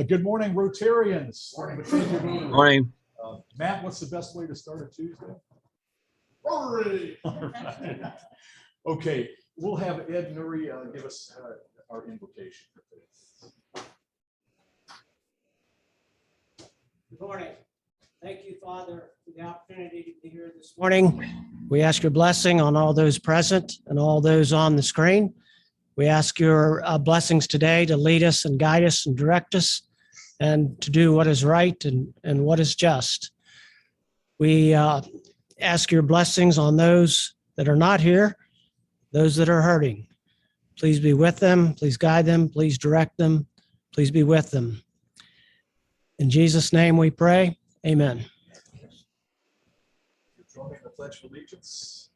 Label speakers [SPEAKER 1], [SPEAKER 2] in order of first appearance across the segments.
[SPEAKER 1] Good morning, Rotarians.
[SPEAKER 2] Morning.
[SPEAKER 1] Matt, what's the best way to start a Tuesday? Rotary. All right. Okay, we'll have Ed Nuri give us our invocation.
[SPEAKER 3] Good morning. Thank you, Father, for the opportunity to be here this morning. We ask your blessing on all those present and all those on the screen. We ask your blessings today to lead us and guide us and direct us and to do what is right and what is just. We ask your blessings on those that are not here, those that are hurting. Please be with them. Please guide them. Please direct them. Please be with them. In Jesus' name we pray. Amen.
[SPEAKER 1] Join me in the Pledge of Allegiance.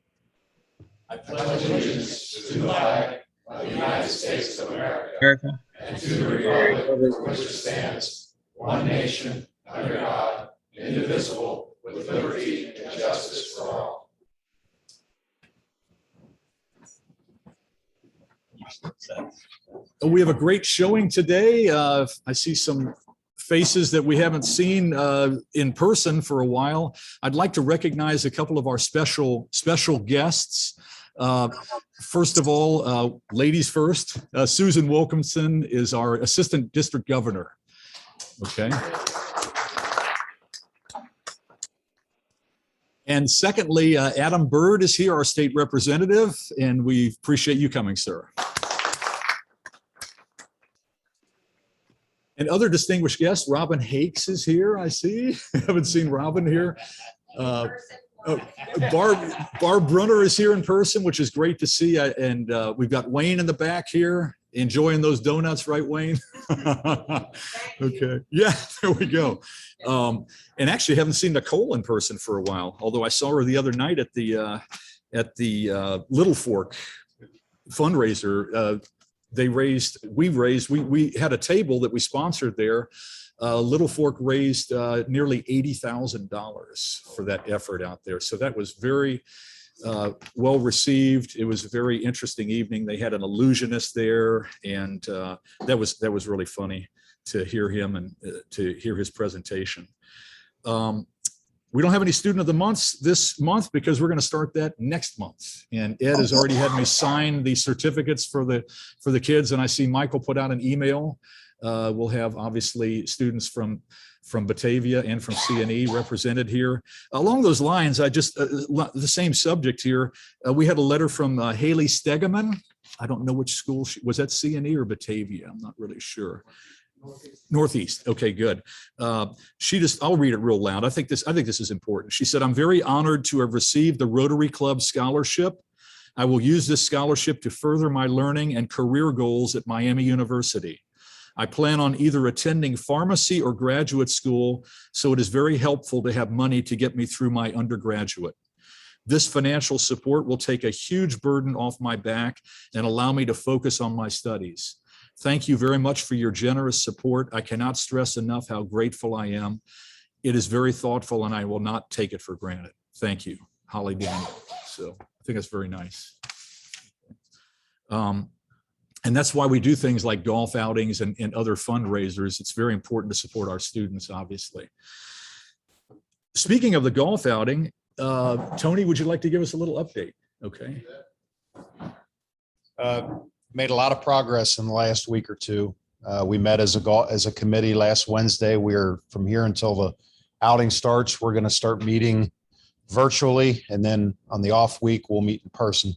[SPEAKER 4] I pledge allegiance to the flag of the United States of America and to the republic for which it stands, one nation, under God, indivisible, with liberty and justice for all.
[SPEAKER 1] We have a great showing today. I see some faces that we haven't seen in person for a while. I'd like to recognize a couple of our special guests. First of all, ladies first, Susan Wilkinson is our Assistant District Governor. Okay. And secondly, Adam Bird is here, our state representative, and we appreciate you coming, sir. And other distinguished guests, Robin Hakes is here, I see. I haven't seen Robin here. Barb Bruner is here in person, which is great to see. And we've got Wayne in the back here, enjoying those donuts, right, Wayne? Okay, yeah, there we go. And actually haven't seen Nicole in person for a while, although I saw her the other night at the Little Fork fundraiser. We had a table that we sponsored there. Little Fork raised nearly $80,000 for that effort out there. So that was very well received. It was a very interesting evening. They had an illusionist there, and that was really funny to hear him and to hear his presentation. We don't have any student of the months this month because we're going to start that next month. And Ed has already had me sign the certificates for the kids. And I see Michael put out an email. We'll have obviously students from Batavia and from CNE represented here. Along those lines, the same subject here. We had a letter from Haley Stegeman. I don't know which school was that, CNE or Batavia? I'm not really sure. Northeast. Okay, good. I'll read it real loud. I think this is important. She said, "I'm very honored to have received the Rotary Club scholarship. I will use this scholarship to further my learning and career goals at Miami University. I plan on either attending pharmacy or graduate school, so it is very helpful to have money to get me through my undergraduate. This financial support will take a huge burden off my back and allow me to focus on my studies. Thank you very much for your generous support. I cannot stress enough how grateful I am. It is very thoughtful and I will not take it for granted. Thank you, Holly Daniel." So I think that's very nice. And that's why we do things like golf outings and other fundraisers. It's very important to support our students, obviously. Speaking of the golf outing, Tony, would you like to give us a little update? Okay.
[SPEAKER 5] Made a lot of progress in the last week or two. We met as a committee last Wednesday. We're from here until the outing starts. We're going to start meeting virtually, and then on the off week, we'll meet in person.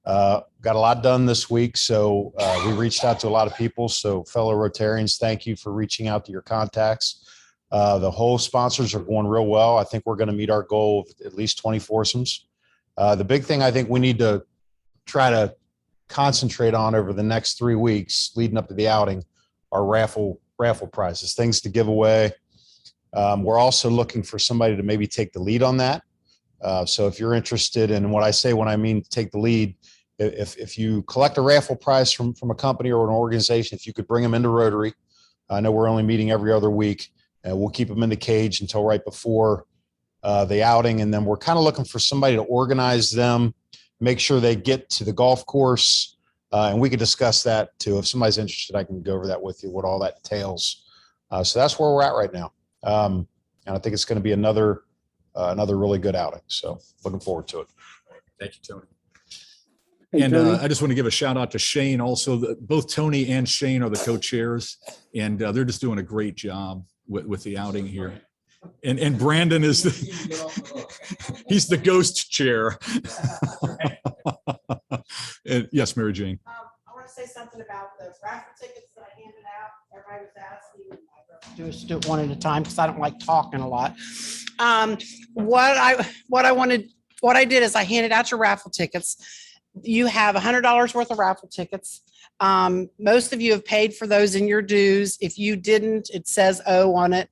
[SPEAKER 5] Got a lot done this week, so we reached out to a lot of people. So fellow Rotarians, thank you for reaching out to your contacts. The whole sponsors are going real well. I think we're going to meet our goal of at least 20 foursomes. The big thing I think we need to try to concentrate on over the next 3 weeks leading up to the outing are raffle prizes, things to give away. We're also looking for somebody to maybe take the lead on that. So if you're interested in what I say when I mean take the lead, if you collect a raffle prize from a company or an organization, if you could bring them into Rotary. I know we're only meeting every other week, and we'll keep them in the cage until right before the outing. And then we're kind of looking for somebody to organize them, make sure they get to the golf course. And we could discuss that too. If somebody's interested, I can go over that with you, what all that entails. So that's where we're at right now. And I think it's going to be another really good outing. So looking forward to it.
[SPEAKER 1] Thank you, Tony. And I just want to give a shout out to Shane. Also, both Tony and Shane are the co-chairs, and they're just doing a great job with the outing here. And Brandon is he's the ghost chair. And yes, Mary Jane.
[SPEAKER 2] I want to say something about the raffle tickets that I handed out. Everybody was asking. Just do it one at a time because I don't like talking a lot. What I did is I handed out your raffle tickets. You have $100 worth of raffle tickets. Most of you have paid for those in your dues. If you didn't, it says O on it.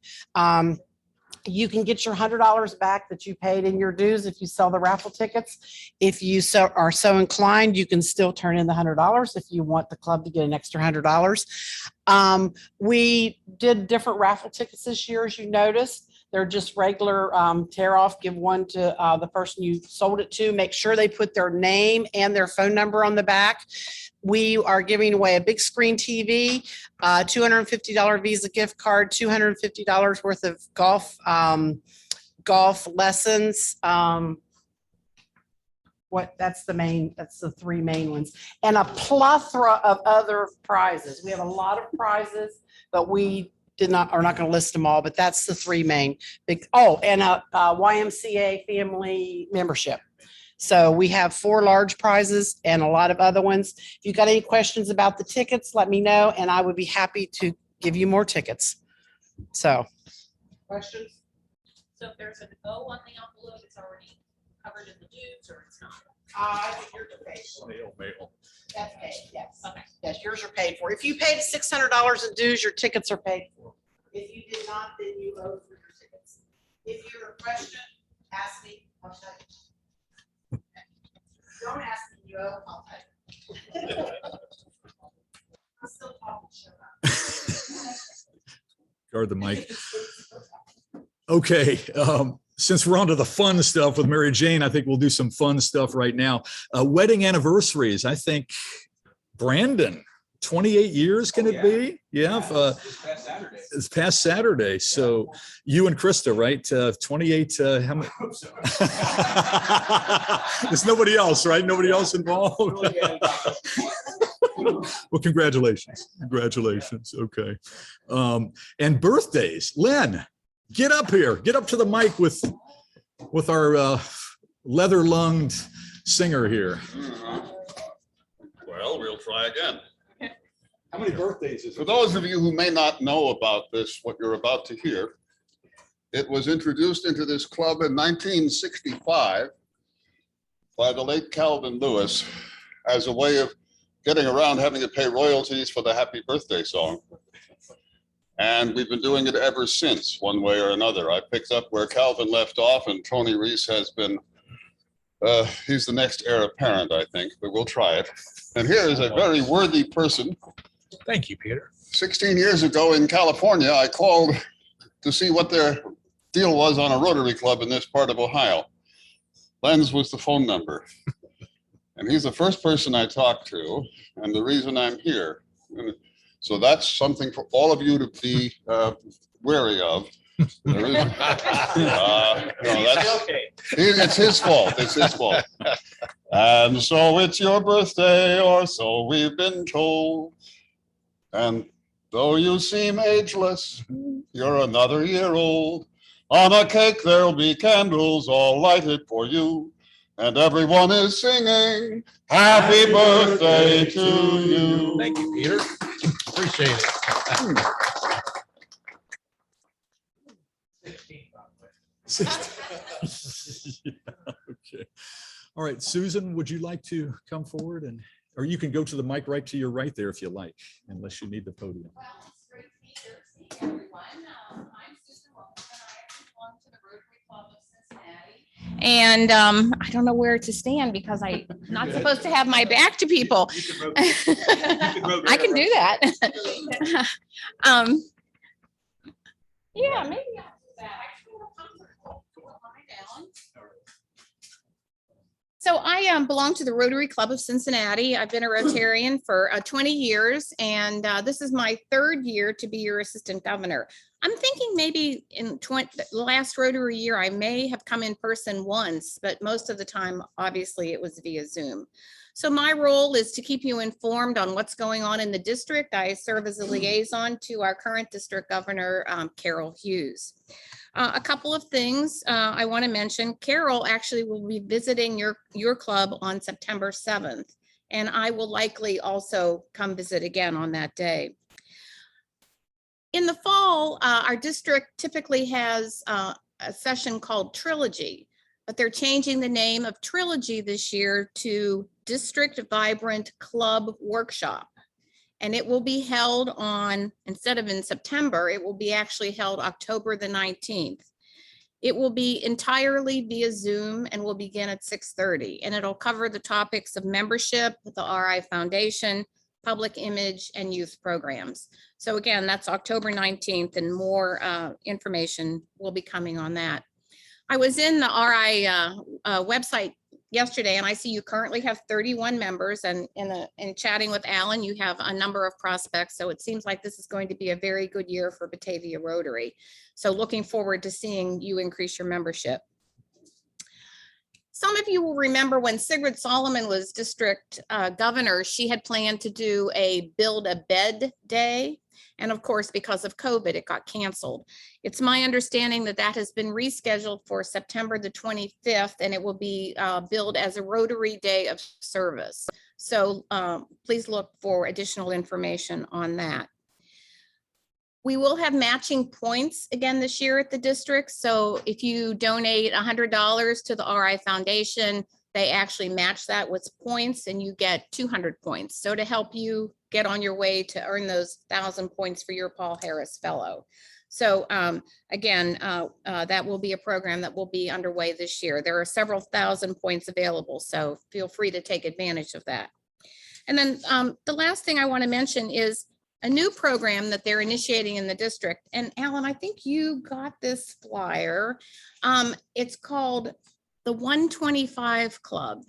[SPEAKER 2] You can get your $100 back that you paid in your dues if you sell the raffle tickets. If you are so inclined, you can still turn in the $100 if you want the club to get an extra $100. We did different raffle tickets this year, as you noticed. They're just regular tear off. Give one to the person you sold it to. Make sure they put their name and their phone number on the back. We are giving away a big screen TV, $250 Visa gift card, $250 worth of golf lessons. That's the three main ones, and a plethora of other prizes. We have a lot of prizes, but we are not going to list them all, but that's the three main big. Oh, and a YMCA family membership. So we have 4 large prizes and a lot of other ones. If you got any questions about the tickets, let me know, and I would be happy to give you more tickets. So, questions?
[SPEAKER 6] So if there's an O on the envelope, it's already covered in the dues, or it's not?
[SPEAKER 2] I think yours are paid for.
[SPEAKER 1] Mail.
[SPEAKER 2] That's paid, yes.
[SPEAKER 6] Okay.
[SPEAKER 2] Yes, yours are paid for. If you paid $600 in dues, your tickets are paid for. If you did not, then you owe for your tickets. If you're a question, ask me, I'll tell you. Don't ask me, you owe, I'll tell you. I'm still talking, shut up.
[SPEAKER 1] Guard the mic. Okay. Since we're on to the fun stuff with Mary Jane, I think we'll do some fun stuff right now. Wedding anniversaries. I think Brandon, 28 years, can it be? Yeah. It's past Saturday. So you and Krista, right? 28. How many? There's nobody else, right? Nobody else involved. Well, congratulations. Congratulations. Okay. And birthdays. Len, get up here. Get up to the mic with our leather-lunged singer here.
[SPEAKER 7] Well, we'll try again.
[SPEAKER 1] How many birthdays is it?
[SPEAKER 7] For those of you who may not know about this, what you're about to hear, it was introduced into this club in 1965 by the late Calvin Lewis as a way of getting around having to pay royalties for the happy birthday song. And we've been doing it ever since, one way or another. I picked up where Calvin left off, and Tony Reese has been, he's the next heir apparent, I think, but we'll try it. And here is a very worthy person.
[SPEAKER 8] Thank you, Peter.
[SPEAKER 7] 16 years ago in California, I called to see what their deal was on a Rotary Club in this part of Ohio. Len's was the phone number. And he's the first person I talked to, and the reason I'm here. So that's something for all of you to be wary of. There is, it's his fault. It's his fault. And so it's your birthday, or so we've been told. And though you seem ageless, you're another year old. On a cake there'll be candles all lighted for you. And everyone is singing, happy birthday to you.
[SPEAKER 8] Thank you, Peter. Appreciate it.
[SPEAKER 1] 16. Yeah, okay. All right, Susan, would you like to come forward, and or you can go to the mic right to your right there if you like, unless you need the podium.
[SPEAKER 6] Well, it's great to be here. See everyone. I'm Susan Wilson. I actually belong to the Rotary Club of Cincinnati. And I don't know where to stand because I'm not supposed to have my back to people. I can do that. Yeah, maybe I'll do that. I feel comfortable. Lie down. So I belong to the Rotary Club of Cincinnati. I've been a Rotarian for 20 years, and this is my 3rd year to be your assistant governor. I'm thinking maybe in the last Rotary year, I may have come in person once, but most of the time, obviously, it was via Zoom. So my role is to keep you informed on what's going on in the district. I serve as a liaison to our current district governor, Carol Hughes. A couple of things I want to mention. Carol actually will be visiting your club on September 7th, and I will likely also come visit again on that day. In the fall, our district typically has a session called Trilogy, but they're changing the name of Trilogy this year to District Vibrant Club Workshop. And it will be held on, instead of in September, it will be actually held October the 19th. It will be entirely via Zoom and will begin at 6:30. And it'll cover the topics of membership, the RI Foundation, public image, and youth programs. So again, that's October 19th, and more information will be coming on that. I was in the RI website yesterday, and I see you currently have 31 members, and in chatting with Alan, you have a number of prospects. So it seems like this is going to be a very good year for Batavia Rotary. So looking forward to seeing you increase your membership. Some of you will remember when Sigrid Solomon was district governor, she had planned to do a Build a Bed Day. And of course, because of COVID, it got canceled. It's my understanding that that has been rescheduled for September the 25th, and it will be billed as a Rotary Day of Service. So please look for additional information on that. We will have matching points again this year at the district. So if you donate $100 to the RI Foundation, they actually match that with points, and you get 200 points. So to help you get on your way to earn those 1,000 points for your Paul Harris Fellow. So again, that will be a program that will be underway this year. There are several thousand points available, so feel free to take advantage of that. And then the last thing I want to mention is a new program that they're initiating in the district. And Alan, I think you got this flyer. It's called the 125 Club.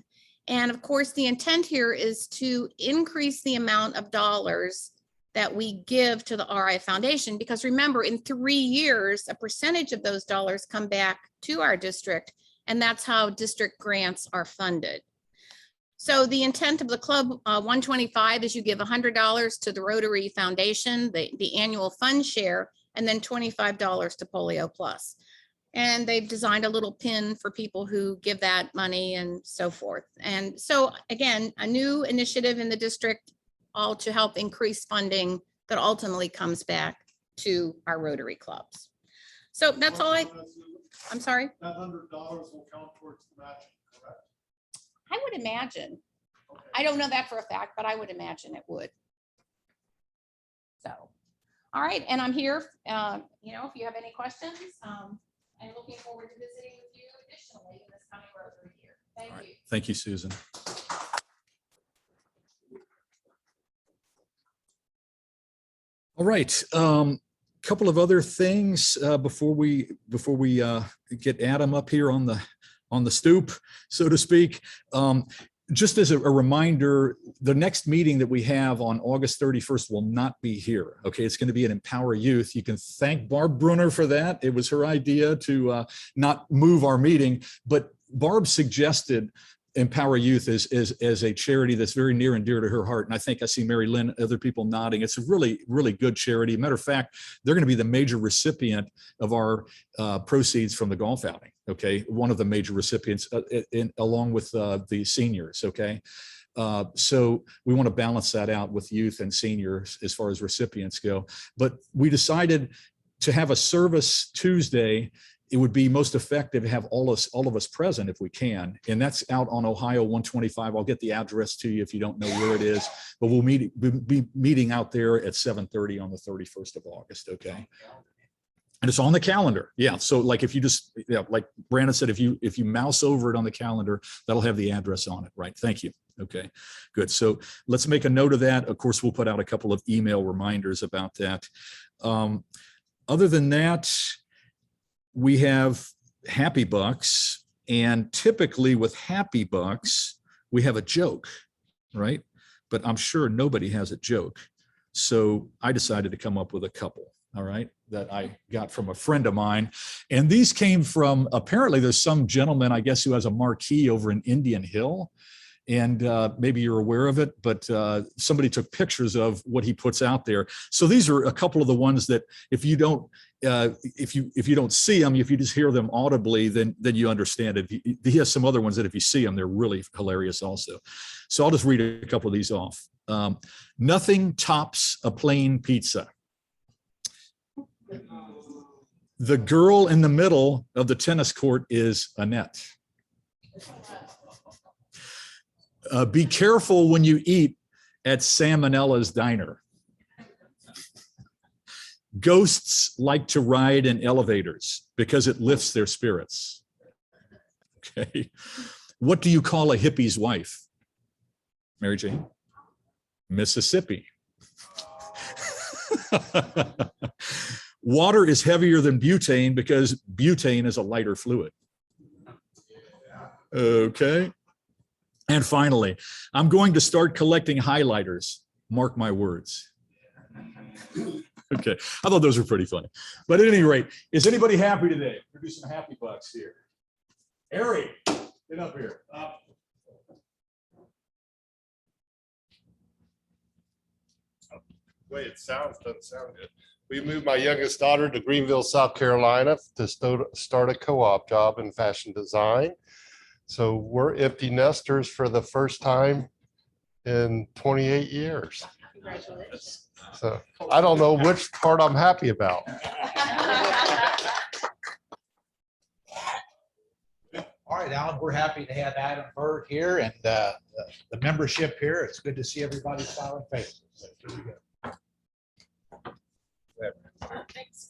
[SPEAKER 6] And of course, the intent here is to increase the amount of dollars that we give to the RI Foundation, because remember, in 3 years, a percentage of those dollars come back to our district, and that's how district grants are funded. So the intent of the Club 125 is you give $100 to the Rotary Foundation, the annual fund share, and then $25 to Polio Plus. And they've designed a little pin for people who give that money and so forth. And so again, a new initiative in the district, all to help increase funding that ultimately comes back to our Rotary clubs. So that's all I'm sorry?
[SPEAKER 9] That $100 will count towards the matching, correct?
[SPEAKER 6] I would imagine. Okay. I don't know that for a fact, but I would imagine it would. So, all right. And I'm here, you know, if you have any questions, I'm looking forward to visiting with you additionally in this coming Rotary year. Thank you.
[SPEAKER 1] Thank you, Susan. All right. Couple of other things before we get Adam up here on the stoop, so to speak. Just as a reminder, the next meeting that we have on August 31st will not be here. Okay, it's going to be an Empower Youth. You can thank Barb Bruner for that. It was her idea to not move our meeting, but Barb suggested Empower Youth as a charity that's very near and dear to her heart. And I think I see Mary Lynn, other people nodding. It's a really, really good charity. Matter of fact, they're going to be the major recipient of our proceeds from the golf outing. Okay, one of the major recipients along with the seniors. Okay, so we want to balance that out with youth and seniors as far as recipients go. But we decided to have a service Tuesday. It would be most effective to have all of us present if we can. And that's out on Ohio 125. I'll get the address to you if you don't know where it is, but we'll be meeting out there at 7:30 on the 31st of August. Okay. And it's on the calendar. Yeah. So like if you just, yeah, like Brandon said, if you mouse over it on the calendar, that'll have the address on it. Right. Thank you. Okay, good. So let's make a note of that. Of course, we'll put out a couple of email reminders about that. Other than that, we have Happy Bucks And typically with Happy Bucks, we have a joke, right? But I'm sure nobody has a joke. So I decided to come up with a couple, all right, that I got from a friend of mine. And these came from, apparently there's some gentleman, I guess, who has a marquee over in Indian Hill. And maybe you're aware of it, but somebody took pictures of what he puts out there. So these are a couple of the ones that if you don't see them, if you just hear them audibly, then you understand it. He has some other ones that if you see them, they're really hilarious also. So I'll just read a couple of these off. Nothing tops a plain pizza. The girl in the middle of the tennis court is Annette. Be careful when you eat at Salmonella's Diner. Ghosts like to ride in elevators because it lifts their spirits. Okay. What do you call a hippie's wife? Mary Jane? Mississippi. Water is heavier than butane because butane is a lighter fluid. Okay. And finally, I'm going to start collecting highlighters. Mark my words. Okay, I thought those were pretty funny. But at any rate, is anybody happy today? We're doing some Happy Bucks here. Harry, get up here.
[SPEAKER 9] The way it sounds doesn't sound good. We moved my youngest daughter to Greenville, South Carolina to start a co-op job in fashion design. So we're empty nesters for the first time in 28 years.
[SPEAKER 6] Congratulations.
[SPEAKER 9] So I don't know which part I'm happy about.
[SPEAKER 8] All right, Alan, we're happy to have Adam Bird here and the membership here. It's good to see everybody smiling faces. So here we go.
[SPEAKER 6] Thanks.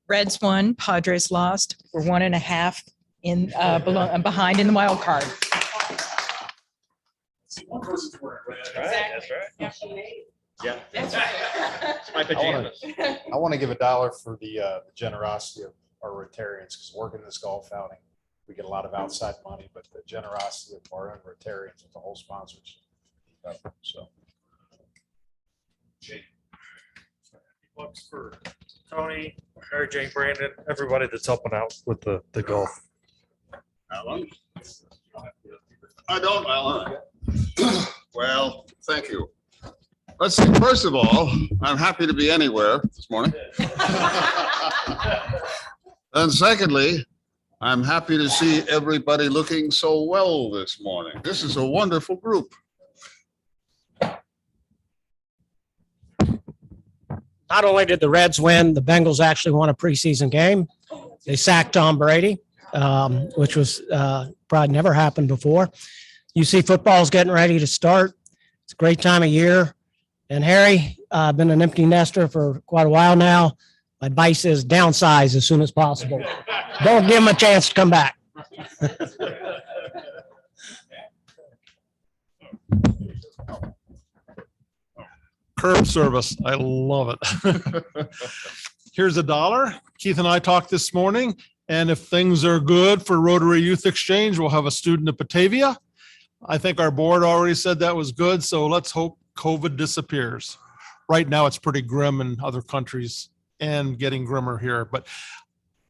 [SPEAKER 10] Reds won, Padres lost. We're 1.5 in behind in the wild card.
[SPEAKER 1] One person's wearing red.
[SPEAKER 6] That's right.
[SPEAKER 1] Yeah.
[SPEAKER 6] That's right.
[SPEAKER 5] I want to give $1 for the generosity of our Rotarians, because working this golf outing, we get a lot of outside money, but the generosity of our own Rotarians with the whole sponsorship. So.
[SPEAKER 9] Bucks for Tony, Mary Jane, Brandon, everybody that's helping out with the golf.
[SPEAKER 7] Alan? I don't, Alan. Well, thank you. Let's see, first of all, I'm happy to be anywhere this morning. And secondly, I'm happy to see everybody looking so well this morning. This is a wonderful group.
[SPEAKER 3] Not only did the Reds win, the Bengals actually won a preseason game. They sacked Tom Brady, which was probably never happened before. UC football is getting ready to start. It's a great time of year. And Harry, I've been an empty nester for quite a while now. My advice is downsize as soon as possible. Don't give him a chance to come back.
[SPEAKER 9] Curb service. I love it. Here's $1. Keith and I talked this morning, and if things are good for Rotary Youth Exchange, we'll have a student at Batavia. I think our board already said that was good, so let's hope COVID disappears. Right now, it's pretty grim in other countries and getting grimmer here, but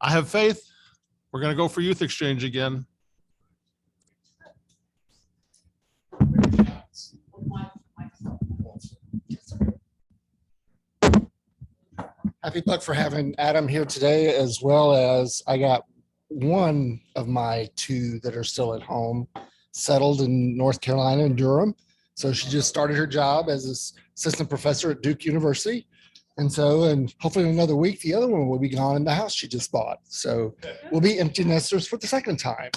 [SPEAKER 9] I have faith. We're going to go for Youth Exchange again.
[SPEAKER 11] Happy Buck for having Adam here today, as well as I got one of my 2 that are still at home, settled in North Carolina in Durham. So she just started her job as an assistant professor at Duke University. And hopefully in another week, the other one will be gone in the house she just bought. So we'll be empty nesters for the second time.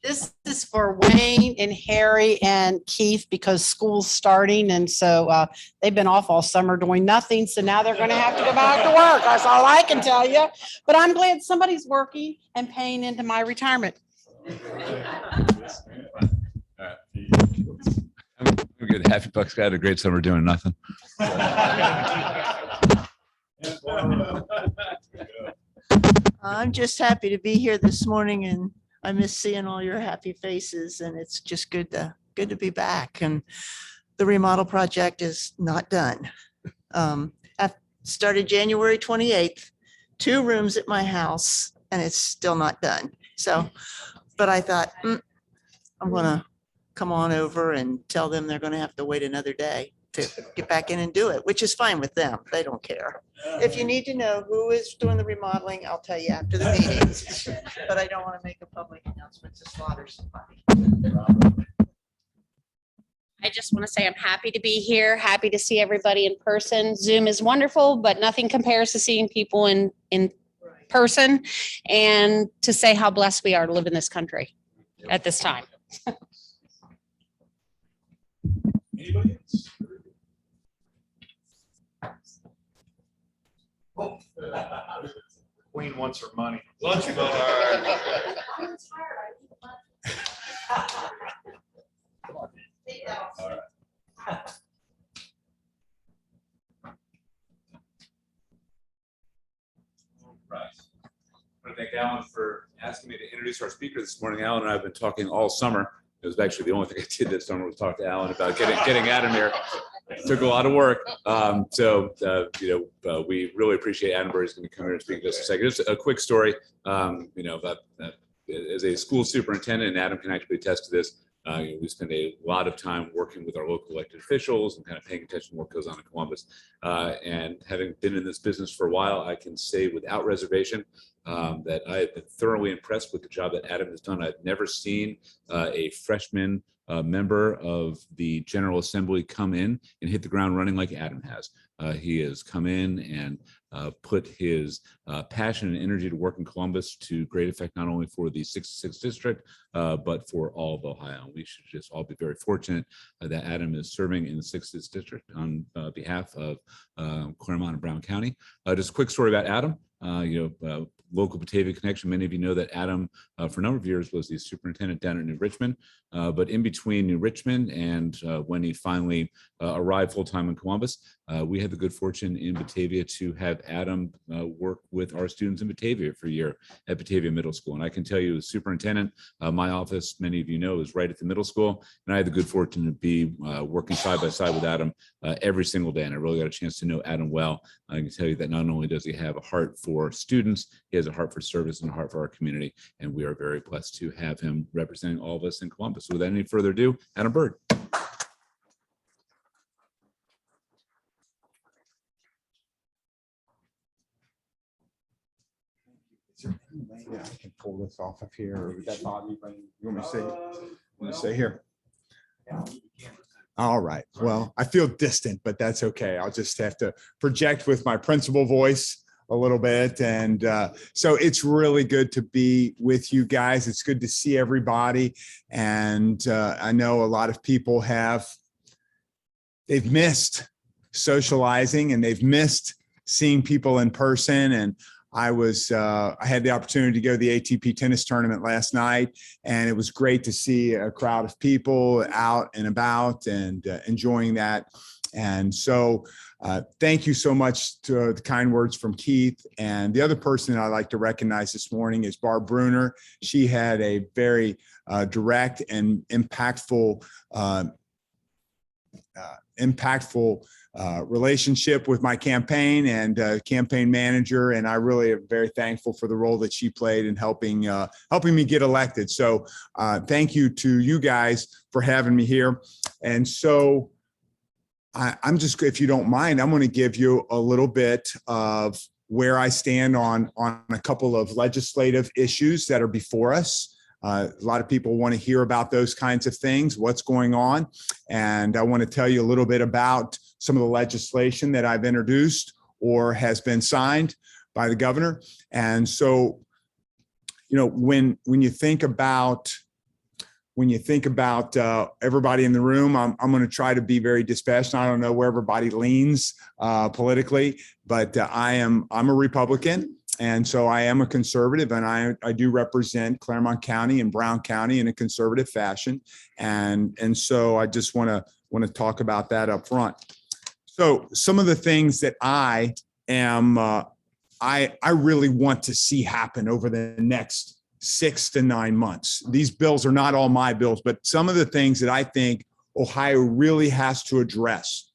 [SPEAKER 2] This is for Wayne and Harry and Keith because school's starting. And so they've been off all summer doing nothing. So now they're going to have to go back to work. That's all I can tell you. But I'm glad somebody's working and paying into my retirement.
[SPEAKER 12] I'm Good. Happy Bucks got a great summer doing nothing.
[SPEAKER 13] I'm just happy to be here this morning, and I miss seeing all your happy faces, and it's just good to be back. And the remodel project is not done. I started January 28th, 2 rooms at my house, and it's still not done. So, but I thought, I'm gonna come on over and tell them they're gonna have to wait another day to get back in and do it, which is fine with them. They don't care. If you need to know who is doing the remodeling, I'll tell you after the meeting. But I don't want to make a public announcement to slaughter somebody.
[SPEAKER 14] I just want to say I'm happy to be here, happy to see everybody in person. Zoom is wonderful, but nothing compares to seeing people in person, and to say how blessed we are to live in this country at this time.
[SPEAKER 1] Anybody else?
[SPEAKER 5] Queen wants her money.
[SPEAKER 9] Lunch money.
[SPEAKER 12] Right. I want to thank Alan for asking me to introduce our speaker this morning. Alan and I have been talking all summer. It was actually the only thing I did this summer was talk to Alan about getting Adam here. It took a lot of work. We really appreciate Adam. He's going to come here and speak just a second. Just a quick story, about as a school superintendent, and Adam can actually attest to this. We spend a lot of time working with our local elected officials and kind of paying attention to what goes on in Columbus. And having been in this business for a while, I can say without reservation that I have been thoroughly impressed with the job that Adam has done. I've never seen a freshman member of the General Assembly come in and hit the ground running like Adam has. He has come in and put his passion and energy to work in Columbus to great effect, not only for the 66th district, but for all of Ohio. And we should just all be very fortunate that Adam is serving in the 6th district on behalf of Claremont and Brown County. Just a quick story about Adam. Local Batavia connection. Many of you know that Adam, for a number of years, was the superintendent down in New Richmond. But in between New Richmond and when he finally arrived full-time in Columbus, we had the good fortune in Batavia to have Adam work with our students in Batavia for a year at Batavia Middle School. And I can tell you, as superintendent, my office, many of you know, is right at the middle school. And I had the good fortune to be working side by side with Adam every single day. And I really got a chance to know Adam well. I can tell you that not only does he have a heart for students, he has a heart for service and a heart for our community. And we are very blessed to have him representing all of us in Columbus. So without any further ado, Adam Bird.
[SPEAKER 15] Yeah, I can pull this off of here. Or that's not even, you want me to say? Want to say here? All right. Well, I feel distant, but that's okay. I'll just have to project with my principal voice a little bit. And so it's really good to be with you guys. It's good to see everybody. And I know a lot of people they've missed socializing and they've missed seeing people in person. And I had the opportunity to go to the ATP tennis tournament last night, and it was great to see a crowd of people out and about and enjoying that. And so thank you so much to the kind words from Keith. And the other person that I'd like to recognize this morning is Barb Bruner. She had a very direct and impactful relationship with my campaign and campaign manager. And I really am very thankful for the role that she played in helping me get elected. So thank you to you guys for having me here. And so I'm just, if you don't mind, I'm going to give you a little bit of where I stand on a couple of legislative issues that are before us. A lot of people want to hear about those kinds of things, what's going on. And I want to tell you a little bit about some of the legislation that I've introduced or has been signed by the governor. And so, when you think about everybody in the room, I'm going to try to be very dispassionate. I don't know where everybody leans politically, but I'm a Republican. And so I am a conservative, and I do represent Claremont County and Brown County in a conservative fashion. And so I just want to want to talk about that up front. So some of the things that I am, I really want to see happen over the next 6 to 9 months. These bills are not all my bills, but some of the things that I think Ohio really has to address.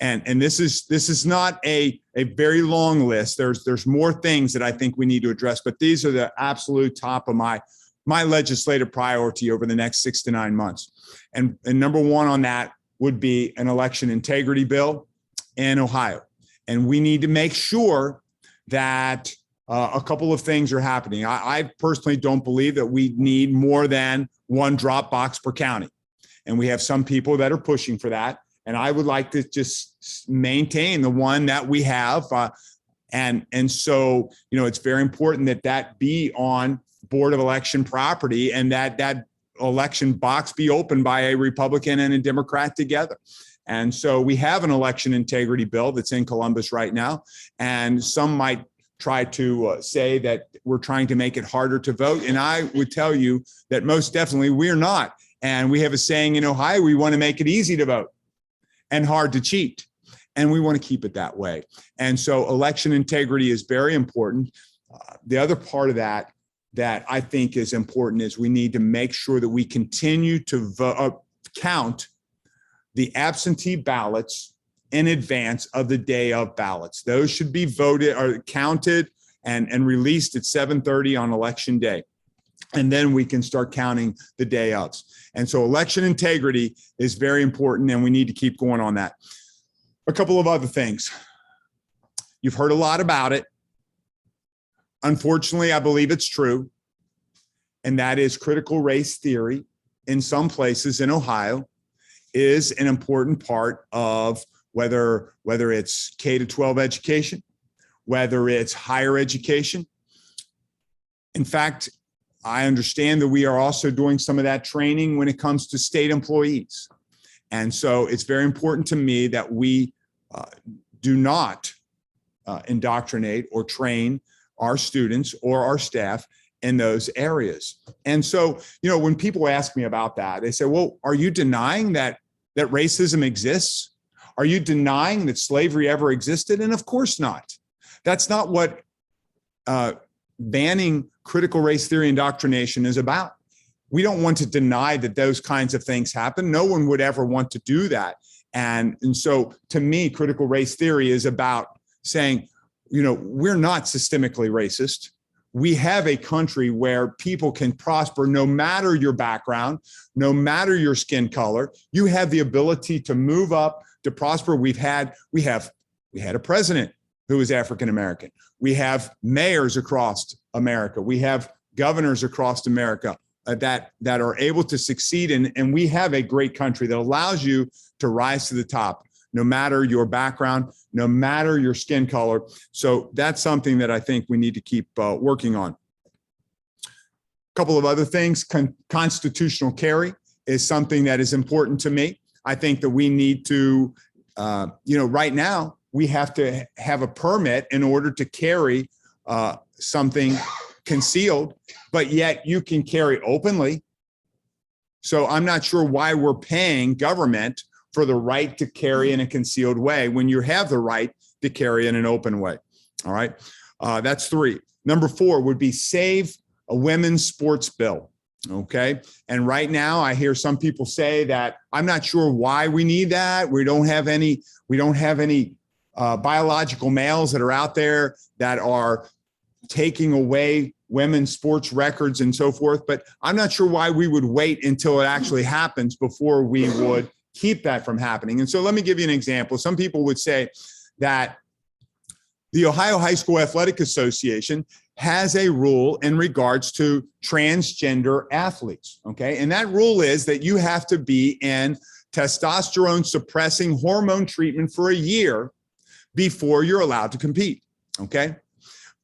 [SPEAKER 15] And this is not a very long list. There's more things that I think we need to address, but these are the absolute top of my legislative priority over the next 6 to 9 months. And number one on that would be an election integrity bill in Ohio. And we need to make sure that a couple of things are happening. I personally don't believe that we need more than one drop box per county. And we have some people that are pushing for that. And I would like to just maintain the one that we have. And so, you know, it's very important that that be on Board of Election property and that election box be opened by a Republican and a Democrat together. And so we have an election integrity bill that's in Columbus right now. And some might try to say that we're trying to make it harder to vote. And I would tell you that most definitely we're not. And we have a saying in Ohio, we want to make it easy to vote and hard to cheat. And we want to keep it that way. And so election integrity is very important. The other part of that I think is important is we need to make sure that we continue to count the absentee ballots in advance of the day of ballots. Those should be voted or counted and released at 7:30 on election day. And then we can start counting the day of. And so election integrity is very important, and we need to keep going on that. A couple of other things. You've heard a lot about it. Unfortunately, I believe it's true, and that is critical race theory in some places in Ohio is an important part of whether it's K to 12 education, whether it's higher education. In fact, I understand that we are also doing some of that training when it comes to state employees. And so it's very important to me that we do not indoctrinate or train our students or our staff in those areas. And so, you know, when people ask me about that, they say, well, are you denying that racism exists? Are you denying that slavery ever existed? And of course not. That's not what banning critical race theory indoctrination is about. We don't want to deny that those kinds of things happen. No one would ever want to do that. And so to me, critical race theory is about saying, you know, we're not systemically racist. We have a country where people can prosper no matter your background, no matter your skin color. You have the ability to move up, to prosper. We have a president who is African American. We have mayors across America. We have governors across America that are able to succeed. And we have a great country that allows you to rise to the top, no matter your background, no matter your skin color. So that's something that I think we need to keep working on. A couple of other things. Constitutional carry is something that is important to me. I think that we need to, right now, we have to have a permit in order to carry something concealed, but yet you can carry openly. So I'm not sure why we're paying government for the right to carry in a concealed way when you have the right to carry in an open way. All right. That's 3. Number 4 would be save a women's sports bill. Okay. And right now I hear some people say that I'm not sure why we need that. We don't have any biological males that are out there that are taking away women's sports records and so forth. But I'm not sure why we would wait until it actually happens before we would keep that from happening. And so let me give you an example. Some people would say that the Ohio High School Athletic Association has a rule in regards to transgender athletes. Okay. And that rule is that you have to be in testosterone suppressing hormone treatment for a year before you're allowed to compete. Okay.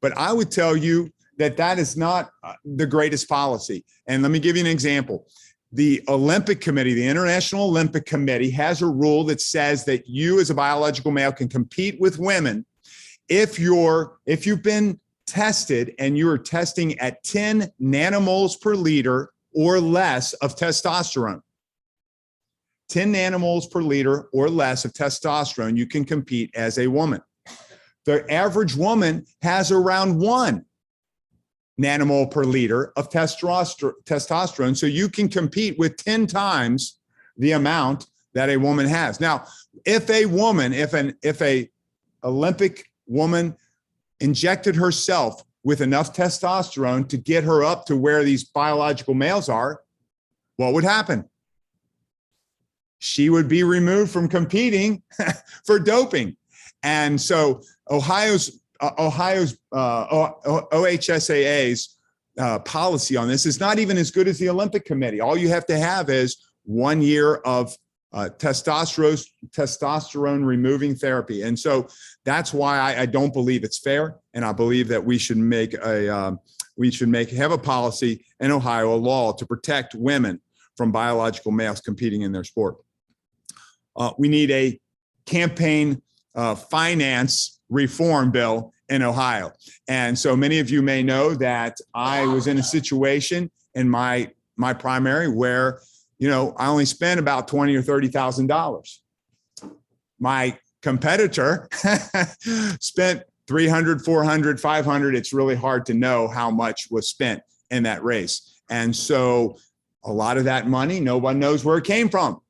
[SPEAKER 15] But I would tell you that is not the greatest policy. And let me give you an example. The Olympic Committee, the International Olympic Committee, has a rule that says that you as a biological male can compete with women if you've been tested and you're testing at 10 nanomoles per liter or less of testosterone. 10 nanomoles per liter or less of testosterone, you can compete as a woman. The average woman has around 1 nanomole per liter of testosterone. So you can compete with 10 times the amount that a woman has. Now, if a Olympic woman injected herself with enough testosterone to get her up to where these biological males are, what would happen? She would be removed from competing for doping. And so Ohio's OHSAA's policy on this is not even as good as the Olympic Committee. All you have to have is 1 year of testosterone removing therapy. And so that's why I don't believe it's fair. And I believe that we should have a policy in Ohio, a law to protect women from biological males competing in their sport. We need a campaign finance reform bill in Ohio. And so many of you may know that I was in a situation in my primary where, I only spent about $20,000 or $30,000. My competitor spent $300, $400, $500. It's really hard to know how much was spent in that race. And so a lot of that money, no one knows where it came from.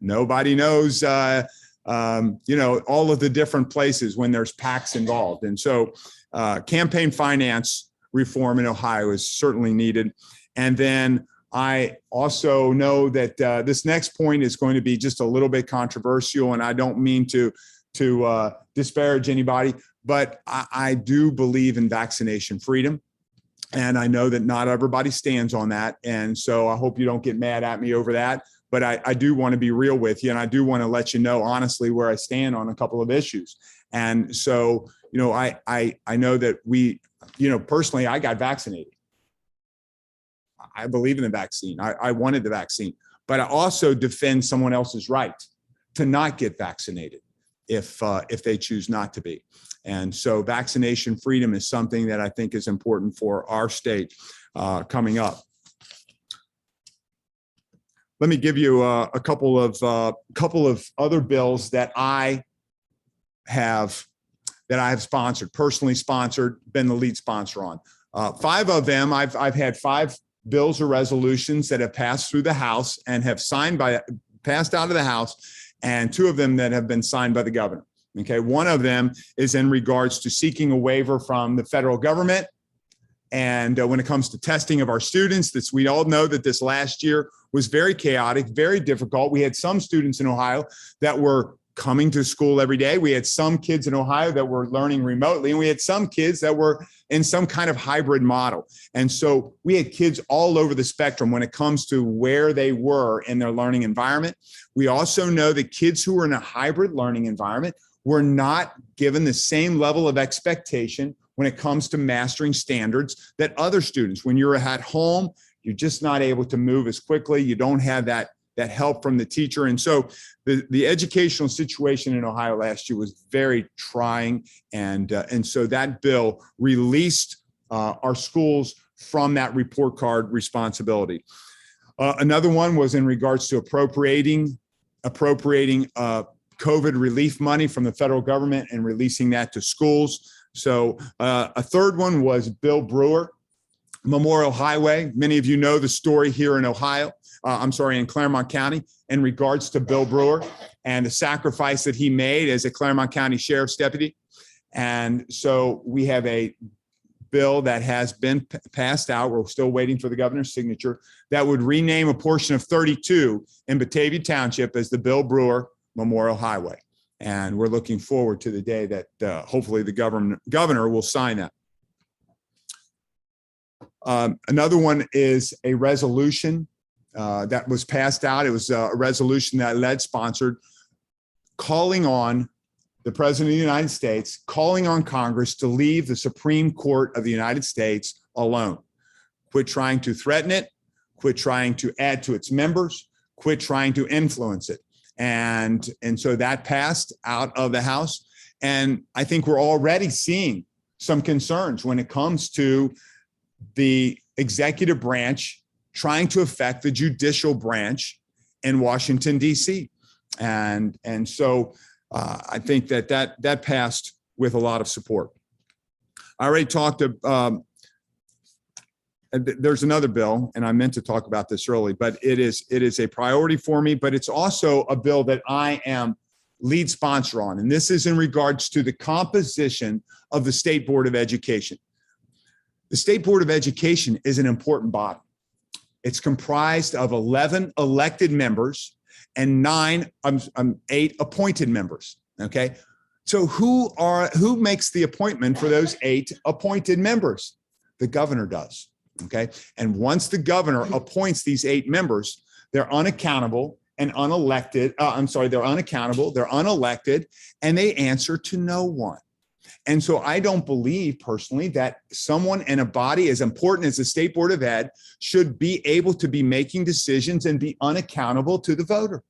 [SPEAKER 15] Nobody knows, all of the different places when there's PACs involved. And so campaign finance reform in Ohio is certainly needed. And then I also know that this next point is going to be just a little bit controversial, and I don't mean to disparage anybody, but I do believe in vaccination freedom. And I know that not everybody stands on that. And so I hope you don't get mad at me over that. But I do want to be real with you, and I do want to let you know honestly where I stand on a couple of issues. And so, I know that personally, I got vaccinated. I believe in the vaccine. I wanted the vaccine, but I also defend someone else's right to not get vaccinated if they choose not to be. And so vaccination freedom is something that I think is important for our state coming up. Let me give you a couple of other bills that I have sponsored, personally sponsored, been the lead sponsor on. 5 of them, I've had 5 bills or resolutions that have passed through the House and have passed out of the House, and 2 of them that have been signed by the governor. Okay, one of them is in regards to seeking a waiver from the federal government. And when it comes to testing of our students, we all know that this last year was very chaotic, very difficult. We had some students in Ohio that were coming to school every day. We had some kids in Ohio that were learning remotely, and we had some kids that were in some kind of hybrid model. And so we had kids all over the spectrum when it comes to where they were in their learning environment. We also know that kids who were in a hybrid learning environment were not given the same level of expectation when it comes to mastering standards that other students. When you're at home, you're just not able to move as quickly. You don't have that help from the teacher. And so the educational situation in Ohio last year was very trying. And so that bill released our schools from that report card responsibility. Another one was in regards to appropriating COVID relief money from the federal government and releasing that to schools. So a third one was Bill Brewer, Memorial Highway. Many of you know the story here in Ohio. In Claremont County in regards to Bill Brewer and the sacrifice that he made as a Claremont County Sheriff's deputy. And so we have a bill that has been passed out. We're still waiting for the governor's signature that would rename a portion of 32 in Batavia Township as the Bill Brewer Memorial Highway. And we're looking forward to the day that hopefully the governor will sign that. Another one is a resolution that was passed out. It was a resolution that I sponsored, calling on the President of the United States, calling on Congress to leave the Supreme Court of the United States alone. Quit trying to threaten it, quit trying to add to its members, quit trying to influence it. And so that passed out of the House. And I think we're already seeing some concerns when it comes to the executive branch trying to affect the judicial branch in Washington, D.C. And so I think that passed with a lot of support. I already talked to, there's another bill, and I meant to talk about this early, but it is a priority for me, but it's also a bill that I am lead sponsor on. And this is in regards to the composition of the State Board of Education. The State Board of Education is an important body. It's comprised of 11 elected members and 8 appointed members. Okay. So who makes the appointment for those 8 appointed members? The governor does. Okay. And once the governor appoints these 8 members, they're unaccountable and unelected. They're unaccountable, they're unelected, and they answer to no one. And so I don't believe personally that someone in a body as important as the State Board of Ed should be able to be making decisions and be unaccountable to the voter.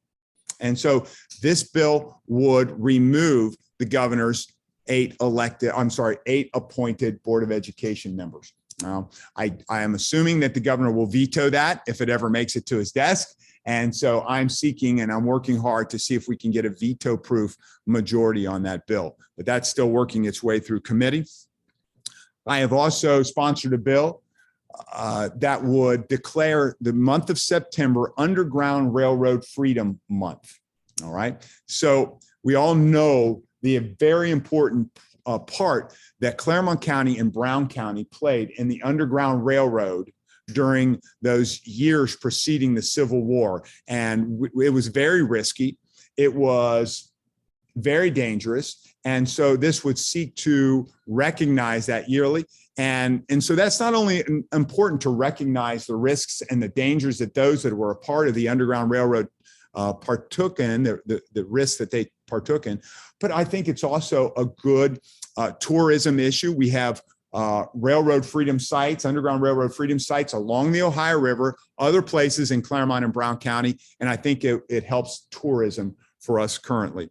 [SPEAKER 15] And so this bill would remove the governor's 8 appointed Board of Education members. Now, I am assuming that the governor will veto that if it ever makes it to his desk. And so I'm seeking and I'm working hard to see if we can get a veto-proof majority on that bill. But that's still working its way through committee. I have also sponsored a bill that would declare the month of September Underground Railroad Freedom Month. All right. So we all know the very important part that Claremont County and Brown County played in the Underground Railroad during those years preceding the Civil War. And it was very risky. It was very dangerous. And so this would seek to recognize that yearly. And so that's not only important to recognize the risks and the dangers that those that were a part of the Underground Railroad partook in, the risks that they partook in, but I think it's also a good tourism issue. We have railroad freedom sites, Underground Railroad freedom sites along the Ohio River, other places in Claremont and Brown County, and I think it helps tourism for us currently.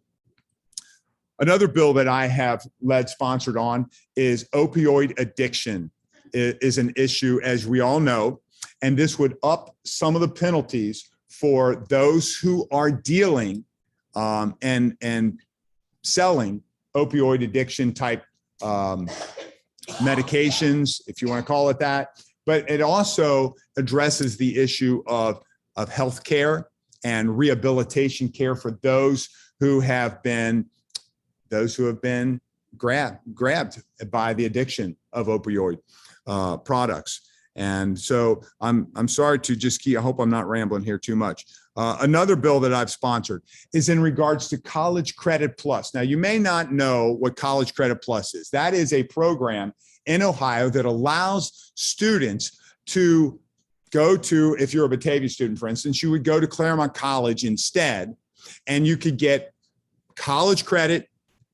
[SPEAKER 15] Another bill that I have led sponsored on is opioid addiction is an issue, as we all know, and this would up some of the penalties for those who are dealing and selling opioid addiction type medications, if you want to call it that. But it also addresses the issue of healthcare and rehabilitation care for those who have been grabbed by the addiction of opioid products. And so I'm sorry to just I hope I'm not rambling here too much. Another bill that I've sponsored is in regards to College Credit Plus. Now, you may not know what College Credit Plus is. That is a program in Ohio that allows students to go to, if you're a Batavia student, for instance, you would go to Claremont College instead, and you could get college credit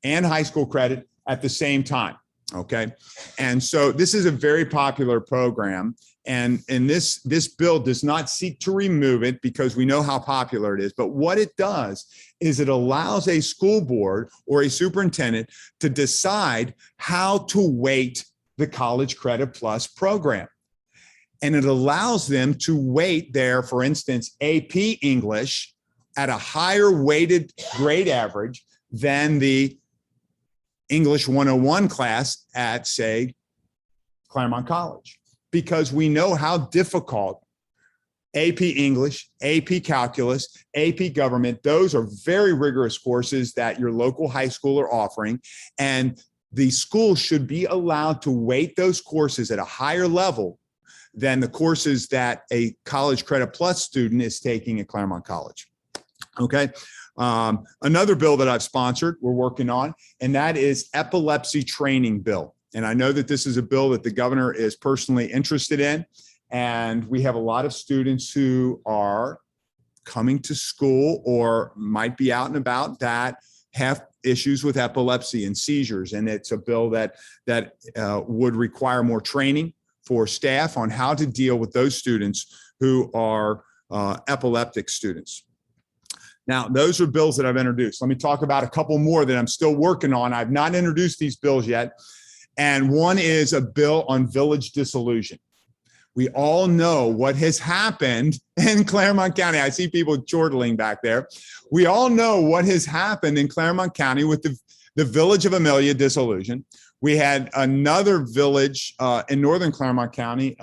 [SPEAKER 15] and high school credit at the same time. Okay. And so this is a very popular program. And this bill does not seek to remove it because we know how popular it is. But what it does is it allows a school board or a superintendent to decide how to weight the College Credit Plus program. And it allows them to weight their, for instance, AP English at a higher weighted grade average than the English 101 class at, say, Claremont College, because we know how difficult AP English, AP Calculus, AP Government, those are very rigorous courses that your local high school are offering. And the school should be allowed to weight those courses at a higher level than the courses that a College Credit Plus student is taking at Claremont College. Okay. Another bill that I've sponsored, we're working on, and that is epilepsy training bill. And I know that this is a bill that the governor is personally interested in. And we have a lot of students who are coming to school or might be out and about that have issues with epilepsy and seizures. And it's a bill that would require more training for staff on how to deal with those students who are epileptic students. Now, those are bills that I've introduced. Let me talk about a couple more that I'm still working on. I've not introduced these bills yet. And one is a bill on village dissolution. We all know what has happened in Claremont County. I see people chortling back there. We all know what has happened in Claremont County with the village of Amelia Disillusion. We had another village in northern Claremont County,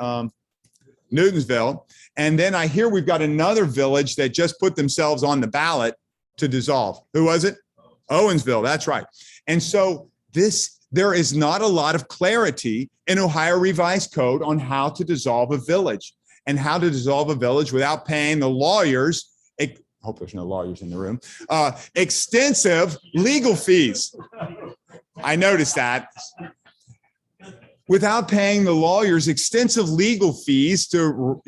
[SPEAKER 15] Newtonsville. And then I hear we've got another village that just put themselves on the ballot to dissolve. Who was it? Owensville. That's right. And so there is not a lot of clarity in Ohio Revised Code on how to dissolve a village and how to dissolve a village without paying the lawyers, I hope there's no lawyers in the room, extensive legal fees. I noticed that. Without paying the lawyers extensive legal fees to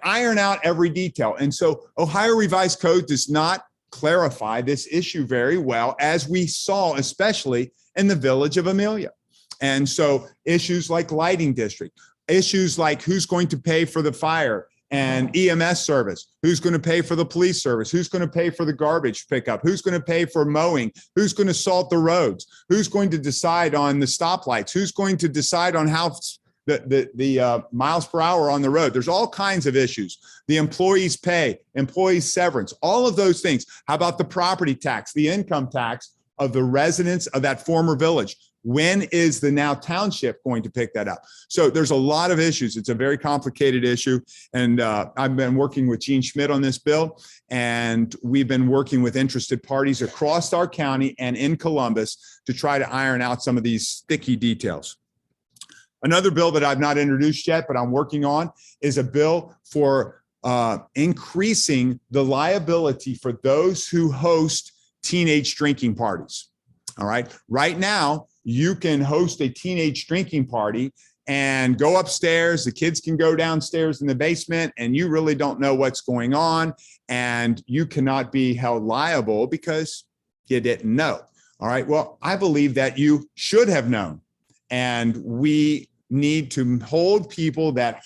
[SPEAKER 15] iron out every detail. And so Ohio Revised Code does not clarify this issue very well, as we saw, especially in the village of Amelia. And so issues like lighting district, issues like who's going to pay for the fire and EMS service, who's going to pay for the police service, who's going to pay for the garbage pickup, who's going to pay for mowing, who's going to salt the roads, who's going to decide on the stoplights, who's going to decide on how the miles per hour on the road. There's all kinds of issues. The employees' pay, employees' severance, all of those things. How about the property tax, the income tax of the residents of that former village? When is the now township going to pick that up? So there's a lot of issues. It's a very complicated issue. And I've been working with Gene Schmidt on this bill, and we've been working with interested parties across our county and in Columbus to try to iron out some of these sticky details. Another bill that I've not introduced yet, but I'm working on, is a bill for increasing the liability for those who host teenage drinking parties. All right. Right now, you can host a teenage drinking party and go upstairs. The kids can go downstairs in the basement, and you really don't know what's going on. And you cannot be held liable because you didn't know. All right. Well, I believe that you should have known. And we need to hold people that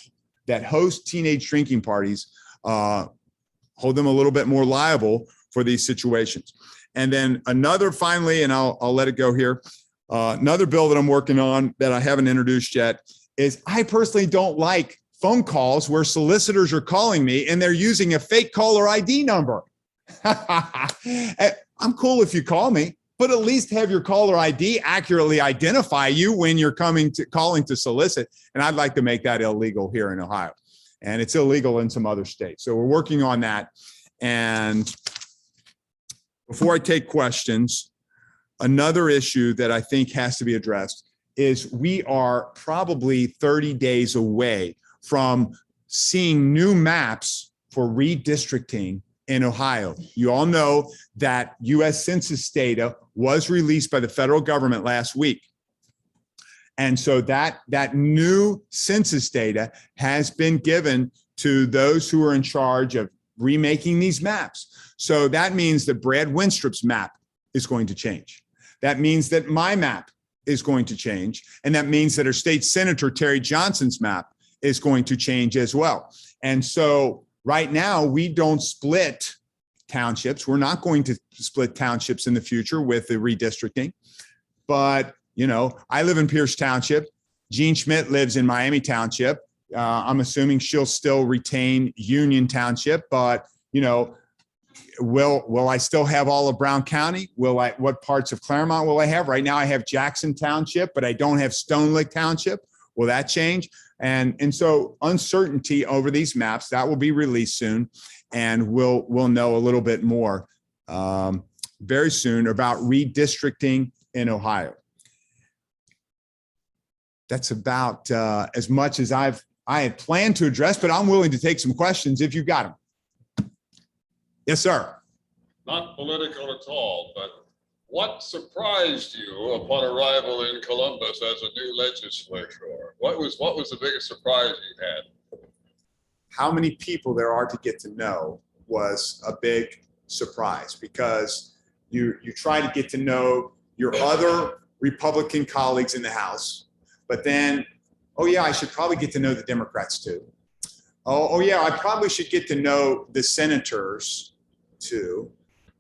[SPEAKER 15] host teenage drinking parties, hold them a little bit more liable for these situations. And then another, finally, and I'll let it go here. Another bill that I'm working on that I haven't introduced yet is, I personally don't like phone calls where solicitors are calling me and they're using a fake caller ID number. I'm cool if you call me, but at least have your caller ID accurately identify you when you're calling to solicit. And I'd like to make that illegal here in Ohio. And it's illegal in some other states. So we're working on that. And before I take questions, another issue that I think has to be addressed is we are probably 30 days away from seeing new maps for redistricting in Ohio. You all know that U.S. Census data was released by the federal government last week. And so that new census data has been given to those who are in charge of remaking these maps. So that means that Brad Winstrup's map is going to change. That means that my map is going to change. And that means that our state senator, Terry Johnson's map, is going to change as well. And so right now, we don't split townships. We're not going to split townships in the future with the redistricting. But, you know, I live in Pierce Township. Gene Schmidt lives in Miami Township. I'm assuming she'll still retain Union Township, but, you know, will I still have all of Brown County? What parts of Claremont will I have? Right now I have Jackson Township, but I don't have Stone Lake Township. Will that change? And so uncertainty over these maps, that will be released soon. And we'll know a little bit more very soon about redistricting in Ohio. That's about as much as I had planned to address, but I'm willing to take some questions if you've got them. Yes, sir.
[SPEAKER 7] Not political at all, but what surprised you upon arrival in Columbus as a new legislator? What was the biggest surprise you had?
[SPEAKER 15] How many people there are to get to know was a big surprise, because you try to get to know your other Republican colleagues in the House, but then, oh yeah, I should probably get to know the Democrats too. Oh yeah, I probably should get to know the senators too,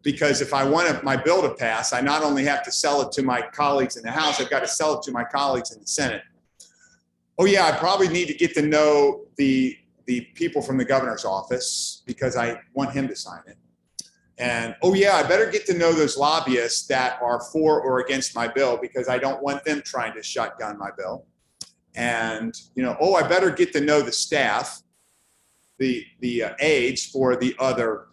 [SPEAKER 15] because if I want my bill to pass, I not only have to sell it to my colleagues in the House, I've got to sell it to my colleagues in the Senate. Oh yeah, I probably need to get to know the people from the governor's office because I want him to sign it. And oh yeah, I better get to know those lobbyists that are for or against my bill because I don't want them trying to shotgun my bill. And oh, I better get to know the staff, the aides for the other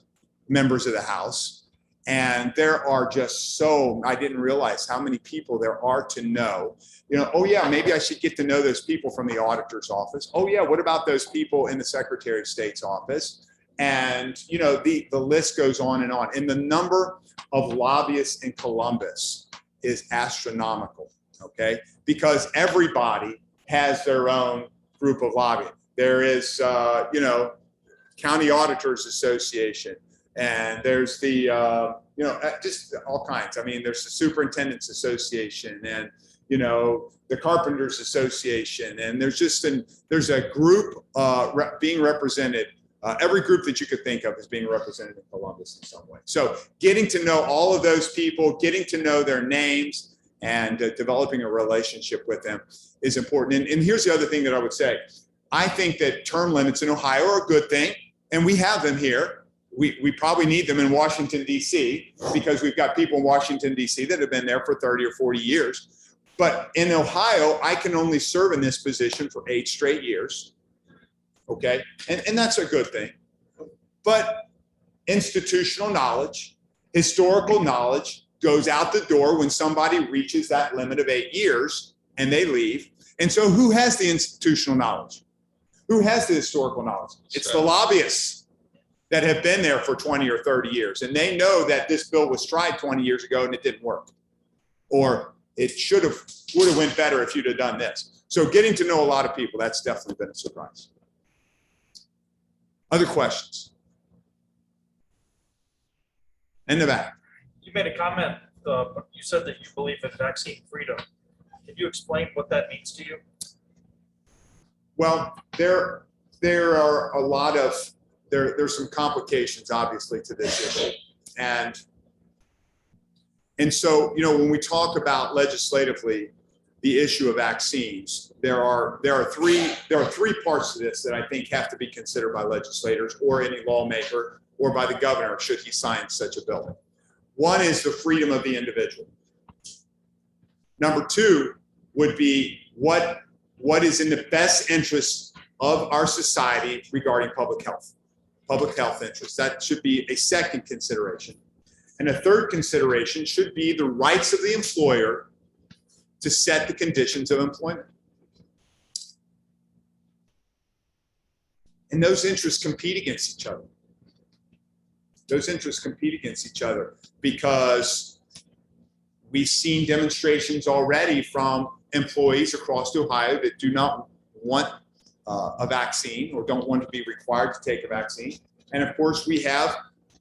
[SPEAKER 15] members of the House. And there are just I didn't realize how many people there are to know. Oh yeah, maybe I should get to know those people from the auditor's office. Oh yeah, what about those people in the Secretary of State's office? And the list goes on. And the number of lobbyists in Columbus is astronomical, okay? Because everybody has their own group of lobbyists. There is, County Auditors Association, and there's the, just all kinds. I mean, there's the Superintendent's Association, and the Carpenters Association, and there's a group being represented. Every group that you could think of is being represented in Columbus in some way. So getting to know all of those people, getting to know their names, and developing a relationship with them is important. And here's the other thing that I would say. I think that term limits in Ohio are a good thing, and we have them here. We probably need them in Washington, D.C., because we've got people in Washington, D.C. that have been there for 30 or 40 years. But in Ohio, I can only serve in this position for 8 straight years. Okay, and that's a good thing. But institutional knowledge, historical knowledge goes out the door when somebody reaches that limit of 8 years and they leave. And so who has the institutional knowledge? Who has the historical knowledge? It's the lobbyists that have been there for 20 or 30 years. And they know that this bill was tried 20 years ago and it didn't work. Or it would have went better if you'd have done this. So getting to know a lot of people, that's definitely been a surprise. Other questions? In the back.
[SPEAKER 16] You made a comment, you said that you believe in vaccine freedom. Can you explain what that means to you?
[SPEAKER 15] Well, there are a lot of, there's some complications obviously to this issue. And so, when we talk about legislatively the issue of vaccines, there are three parts to this that I think have to be considered by legislators or any lawmaker or by the governor should he sign such a bill. One is the freedom of the individual. Number 2 would be what is in the best interest of our society regarding public health interests. That should be a second consideration. And a third consideration should be the rights of the employer to set the conditions of employment. And those interests compete against each other. Because we've seen demonstrations already from employees across Ohio that do not want a vaccine or don't want to be required to take a vaccine. And of course, we have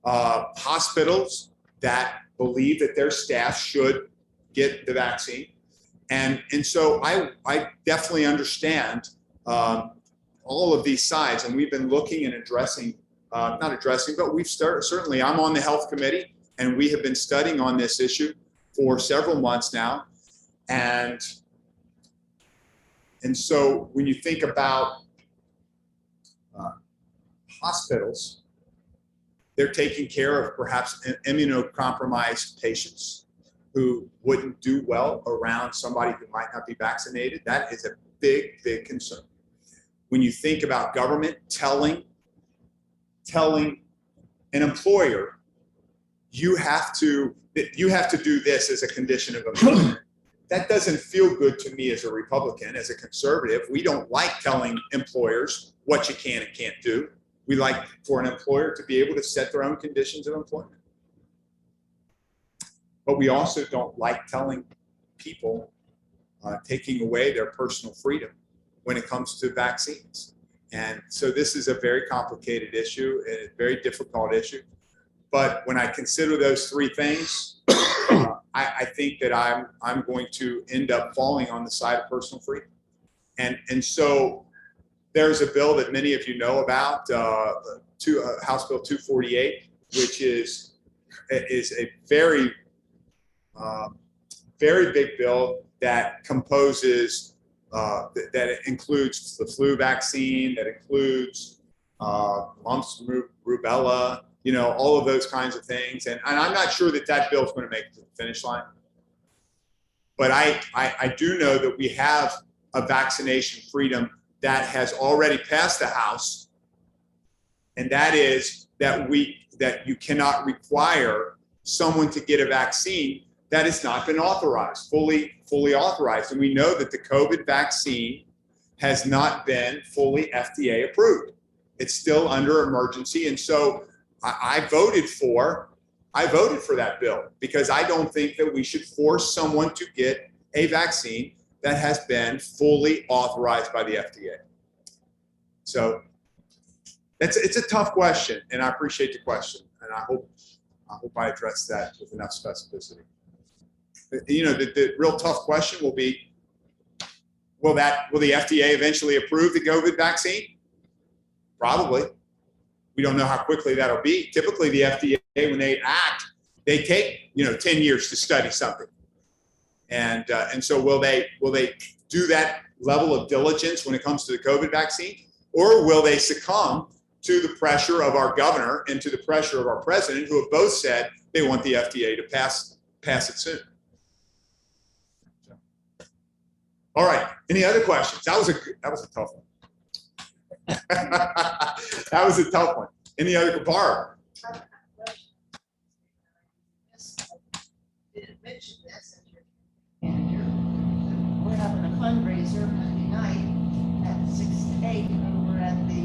[SPEAKER 15] hospitals that believe that their staff should get the vaccine. And so I definitely understand all of these sides, and we've been looking and addressing, not addressing, but we've certainly, I'm on the health committee, and we have been studying on this issue for several months now. And so when you think about hospitals, they're taking care of perhaps immunocompromised patients who wouldn't do well around somebody who might not be vaccinated. That is a big, big concern. When you think about government telling an employer, you have to do this as a condition of employment. That doesn't feel good to me as a Republican, as a conservative. We don't like telling employers what you can and can't do. We like for an employer to be able to set their own conditions of employment. But we also don't like telling people, taking away their personal freedom when it comes to vaccines. And so this is a very complicated issue and a very difficult issue. But when I consider those three things, I think that I'm going to end up falling on the side of personal freedom. And so there's a bill that many of you know about, House Bill 248, which is a very big bill that composes that includes the flu vaccine, that includes mumps, rubella, you know, all of those kinds of things. And I'm not sure that that bill's going to make it to the finish line. But I do know that we have a vaccination freedom that has already passed the House. And that is that you cannot require someone to get a vaccine that has not been authorized, fully authorized. And we know that the COVID vaccine has not been fully FDA approved. It's still under emergency. And so I voted for that bill because I don't think that we should force someone to get a vaccine that has been fully authorized by the FDA. So it's a tough question, and I appreciate the question, and I hope I addressed that with enough specificity. You know, the real tough question will be, will the FDA eventually approve the COVID vaccine? Probably. We don't know how quickly that'll be. Typically, the FDA, when they act, they take 10 years to study something, and so will they do that level of diligence when it comes to the COVID vaccine, or will they succumb to the pressure of our governor and to the pressure of our president, who have both said they want the FDA to pass it soon? All right. Any other questions? That was a tough one. That was a tough one. Any other? Barb?
[SPEAKER 13] Didn't mention this, we're having a fundraiser Monday night at 6 to 8 over at the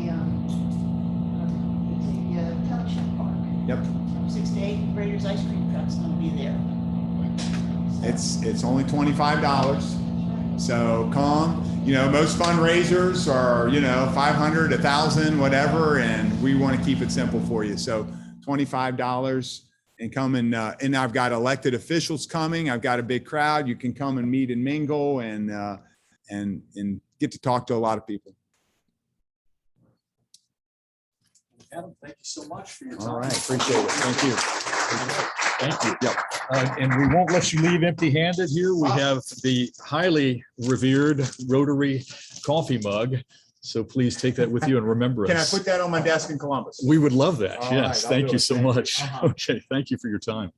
[SPEAKER 13] Township Park.
[SPEAKER 15] Yep.
[SPEAKER 13] From 6 to 8, Raiders Ice Cream Truck's going to be there.
[SPEAKER 15] It's only $25. So come. You know, most fundraisers are, $500, $1,000, whatever, and we want to keep it simple for you. So $25 and come and I've got elected officials coming. I've got a big crowd. You can come and meet and mingle and get to talk to a lot of people.
[SPEAKER 1] Adam, thank you so much for your time.
[SPEAKER 15] All right, appreciate it. Thank you.
[SPEAKER 1] Thank you. Yep. And we won't let you leave empty-handed here. We have the highly revered Rotary coffee mug. So please take that with you and remember us.
[SPEAKER 15] Can I put that on my desk in Columbus?
[SPEAKER 1] We would love that.
[SPEAKER 15] All
[SPEAKER 1] Yes.
[SPEAKER 15] right,
[SPEAKER 1] Thank
[SPEAKER 15] do
[SPEAKER 1] you
[SPEAKER 15] it.
[SPEAKER 1] so
[SPEAKER 15] Thank you.
[SPEAKER 1] much. Okay. Thank you for your time.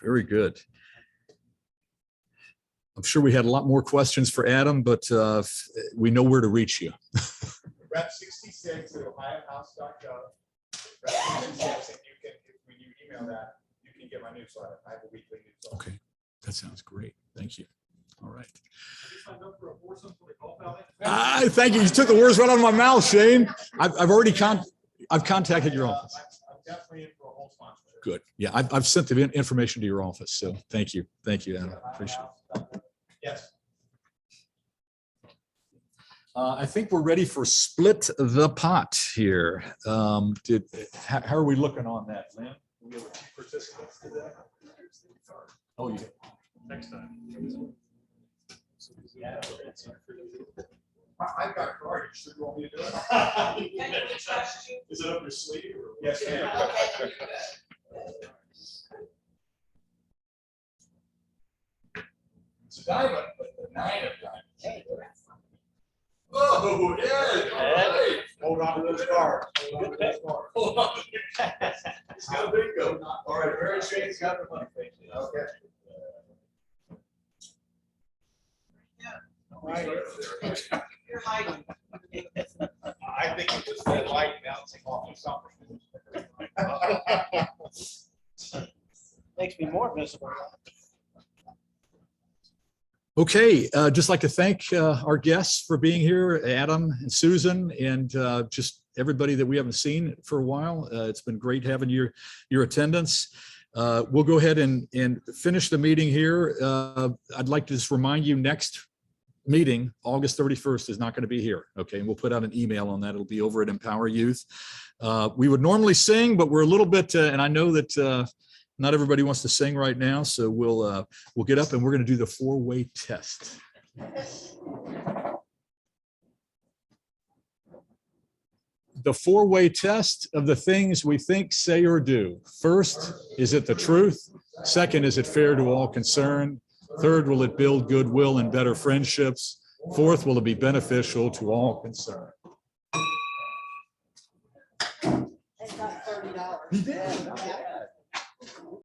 [SPEAKER 1] Very good. I'm sure we had a lot more questions for Adam, but we know where to reach you.
[SPEAKER 15] Rep 66 at ohiohouse.gov. Rep 66, and when you email that, you can get my newsletter. I have a weekly newsletter.
[SPEAKER 1] Okay, that sounds great. Thank you. All right. Thank you. You took the words right out of my mouth, Shane. I've already contacted your office.
[SPEAKER 15] I'm definitely in for a whole sponsorship.
[SPEAKER 1] Good. Yeah, I've sent the information to your office. So thank you. Thank you, Adam. Appreciate it.
[SPEAKER 15] Yes.
[SPEAKER 1] I think we're ready for split the pot here. How are we looking on that, Lynn? We have a few participants today. Oh, yeah.
[SPEAKER 16] Next time.
[SPEAKER 15] I've got a card. You sure you want me to do it?
[SPEAKER 1] Is it up your sleeve? Or?
[SPEAKER 15] Yes, ma'am. It's a diamond, but the 9 of diamonds. Oh, yeah. Hold on to those cards. Hold on. It's got a bingo. All right, very Shane's got the money. Okay.
[SPEAKER 2] You're hiding.
[SPEAKER 8] I think it's just that light bouncing off of something.
[SPEAKER 3] Makes me more visible.
[SPEAKER 1] Okay, just like to thank our guests for being here, Adam and Susan, and just everybody that we haven't seen for a while. It's been great having your attendance. We'll go ahead and finish the meeting here. I'd like to just remind you, next meeting, August 31st, is not going to be here. Okay, and we'll put out an email on that. It'll be over at Empower Youth. We would normally sing, but we're a little bit, and I know that not everybody wants to sing right now, so we'll get up and we're going to do the 4-way test. The 4-way test of the things we think, say, or do. First, is it the truth? Second, is it fair to all concerned? Third, will it build goodwill and better friendships? Fourth, will it be beneficial to all concerned?